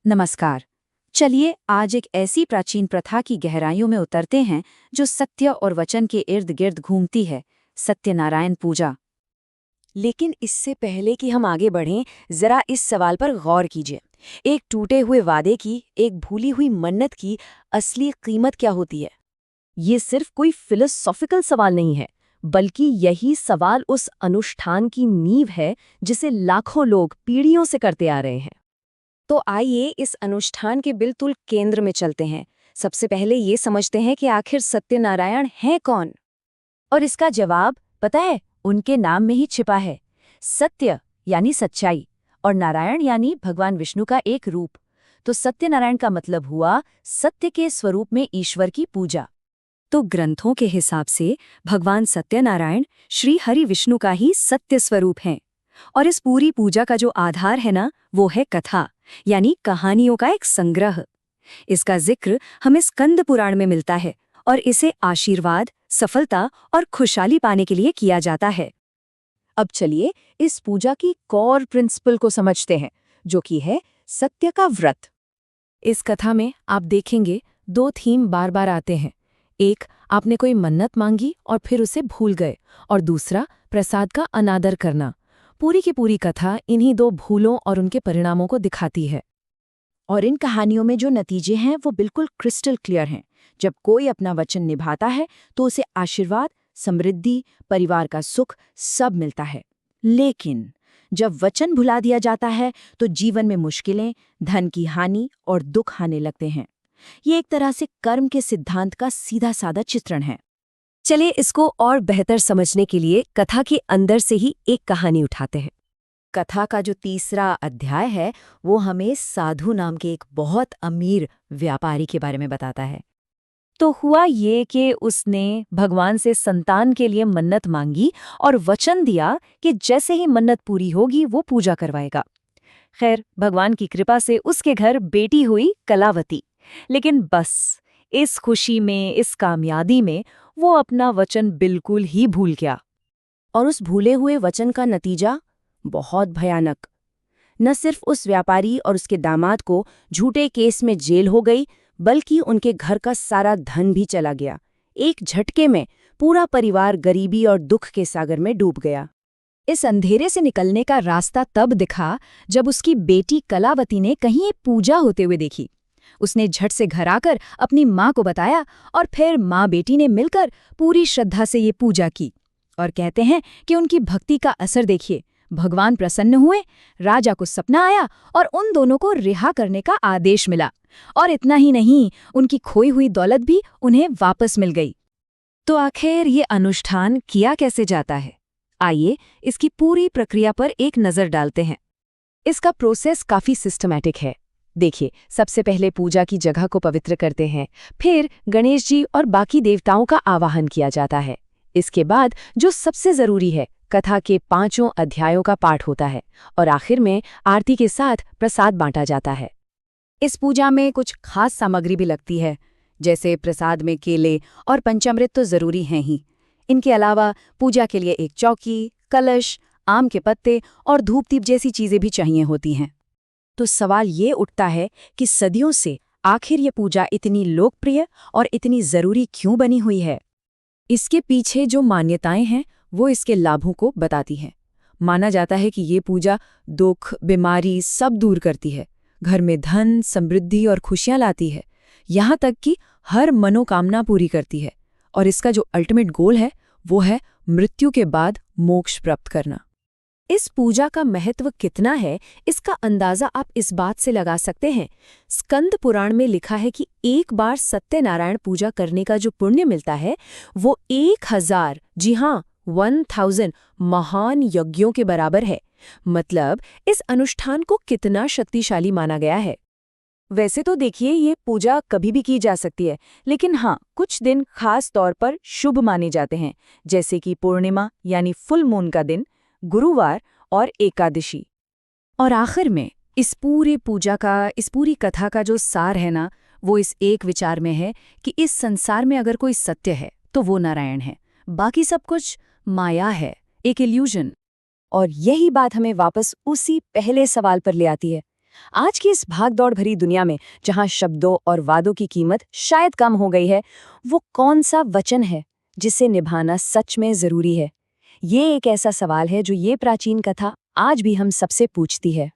नमस्कार। चलिए आज एक ऐसी प्राचीन प्रथा की गहराइयों में उतरते हैं जो सत्य और वचन के इर्द गिर्द घूमती है, सत्यनारायण पूजा। लेकिन इससे पहले कि हम आगे बढ़ें, जरा इस सवाल पर गौर कीजिए। एक टूटे हुए वादे की, एक भूली हुई मन्नत की असली कीमत क्या होती है? ये सिर्फ कोई फिलोसॉफिकल सवाल नहीं है, बल्कि यही सवाल उस अनुष्ठान की नींव है जिसे लाखों लोग पीढ़ियों से करते आ रहे हैं। तो आइए इस अनुष्ठान के बिल्कुल केंद्र में चलते हैं। सबसे पहले ये समझते हैं कि आखिर सत्यनारायण हैं कौन? और इसका जवाब, पता है, उनके नाम में ही छिपा है। सत्य यानी सच्चाई, और नारायण यानी भगवान विष्णु का एक रूप। तो सत्यनारायण का मतलब हुआ सत्य के स्वरूप में ईश्वर की पूजा। तो ग्रंथों के हिसाब से भगवान सत्यनारायण श्री हरि विष्णु का ही सत्य स्वरूप हैं। और इस पूरी पूजा का जो आधार है ना, वो है कथा, यानी कहानियों का एक संग्रह। इसका जिक्र हमें स्कंद पुराण में मिलता है और इसे आशीर्वाद, सफलता और खुशहाली पाने के लिए किया जाता है। अब चलिए इस पूजा की कोर प्रिंसिपल को समझते हैं, जो कि है सत्य का व्रत। इस कथा में आप देखेंगे दो थीम बार बार आते हैं। एक, आपने कोई मन्नत मांगी और फिर उसे भूल गए, और दूसरा, प्रसाद का अनादर करना। पूरी की पूरी कथा इन्हीं दो भूलों और उनके परिणामों को दिखाती है। और इन कहानियों में जो नतीजे हैं वो बिल्कुल क्रिस्टल क्लियर हैं। जब कोई अपना वचन निभाता है तो उसे आशीर्वाद, समृद्धि, परिवार का सुख सब मिलता है। लेकिन जब वचन भुला दिया जाता है तो जीवन में मुश्किलें, धन की हानि और दुख आने लगते हैं। ये एक तरह से कर्म के सिद्धांत का सीधा साधा चित्रण है। चलिए इसको और बेहतर समझने के लिए कथा के अंदर से ही एक कहानी उठाते हैं। कथा का जो तीसरा अध्याय है वो हमें साधु नाम के एक बहुत अमीर व्यापारी के बारे में बताता है। तो हुआ ये कि उसने भगवान से संतान के लिए मन्नत मांगी और वचन दिया कि जैसे ही मन्नत पूरी होगी वो पूजा करवाएगा। खैर, भगवान की कृपा से उसके घर बेटी हुई कलावती। लेकिन बस इस खुशी में, इस कामयाबी में वो अपना वचन बिल्कुल ही भूल गया। और उस भूले हुए वचन का नतीजा बहुत भयानक। न सिर्फ उस व्यापारी और उसके दामाद को झूठे केस में जेल हो गई, बल्कि उनके घर का सारा धन भी चला गया। एक झटके में पूरा परिवार गरीबी और दुख के सागर में डूब गया। इस अंधेरे से निकलने का रास्ता तब दिखा जब उसकी बेटी कलावती ने कहीं एक पूजा होते हुए देखी। उसने झट से घर आकर अपनी माँ को बताया और फिर माँ बेटी ने मिलकर पूरी श्रद्धा से ये पूजा की। और कहते हैं कि उनकी भक्ति का असर देखिए, भगवान प्रसन्न हुए, राजा को सपना आया और उन दोनों को रिहा करने का आदेश मिला। और इतना ही नहीं, उनकी खोई हुई दौलत भी उन्हें वापस मिल गई। तो आखिर ये अनुष्ठान किया कैसे जाता है? आइए इसकी पूरी प्रक्रिया पर एक नज़र डालते हैं। इसका प्रोसेस काफ़ी सिस्टमैटिक है। देखिए, सबसे पहले पूजा की जगह को पवित्र करते हैं, फिर गणेश जी और बाकी देवताओं का आवाहन किया जाता है। इसके बाद जो सबसे ज़रूरी है, कथा के 5 अध्यायों का पाठ होता है और आखिर में आरती के साथ प्रसाद बांटा जाता है। इस पूजा में कुछ खास सामग्री भी लगती है, जैसे प्रसाद में केले और पंचामृत तो ज़रूरी हैं ही। इनके अलावा पूजा के लिए एक चौकी, कलश, आम के पत्ते और धूप-दीप जैसी चीज़ें भी चाहिए होती हैं। तो सवाल ये उठता है कि सदियों से आखिर ये पूजा इतनी लोकप्रिय और इतनी ज़रूरी क्यों बनी हुई है? इसके पीछे जो मान्यताएं हैं वो इसके लाभों को बताती हैं। माना जाता है कि ये पूजा दुख, बीमारी सब दूर करती है, घर में धन, समृद्धि और खुशियां लाती है, यहाँ तक कि हर मनोकामना पूरी करती है। और इसका जो अल्टीमेट गोल है वो है मृत्यु के बाद मोक्ष प्राप्त करना। इस पूजा का महत्व कितना है, इसका अंदाजा आप इस बात से लगा सकते हैं। स्कंद पुराण में लिखा है कि एक बार सत्यनारायण पूजा करने का जो पुण्य मिलता है वो 1000, जी हाँ 1000 महान यज्ञों के बराबर है। मतलब इस अनुष्ठान को कितना शक्तिशाली माना गया है। वैसे तो देखिए, ये पूजा कभी भी की जा सकती है, लेकिन हाँ, कुछ दिन खास तौर पर शुभ माने जाते हैं, जैसे कि पूर्णिमा यानी फुल मून का दिन, गुरुवार और एकादशी। और आखिर में इस पूरी कथा का जो सार है ना, वो इस एक विचार में है कि इस संसार में अगर कोई सत्य है तो वो नारायण है, बाकी सब कुछ माया है, एक इल्यूजन। और यही बात हमें वापस उसी पहले सवाल पर ले आती है। आज की इस भागदौड़ भरी दुनिया में जहां शब्दों और वादों की कीमत शायद कम हो गई है, वो कौन सा वचन है जिसे निभाना सच में जरूरी है? ये एक ऐसा सवाल है जो ये प्राचीन कथा आज भी हम सबसे पूछती है।